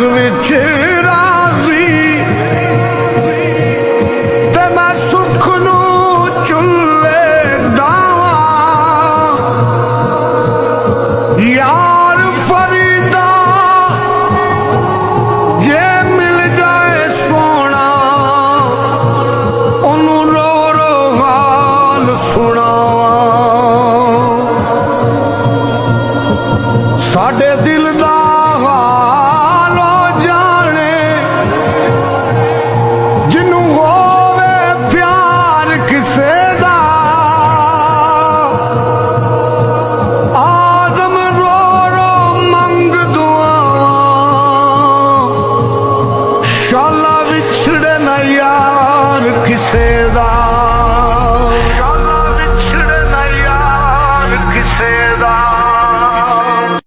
विच राजी ते मैं सुख नू चुल्ले डावा यार फरीदा जे मिल जाए सोना ओनू रो रो हाल सुनावा साडे दिल दा हाल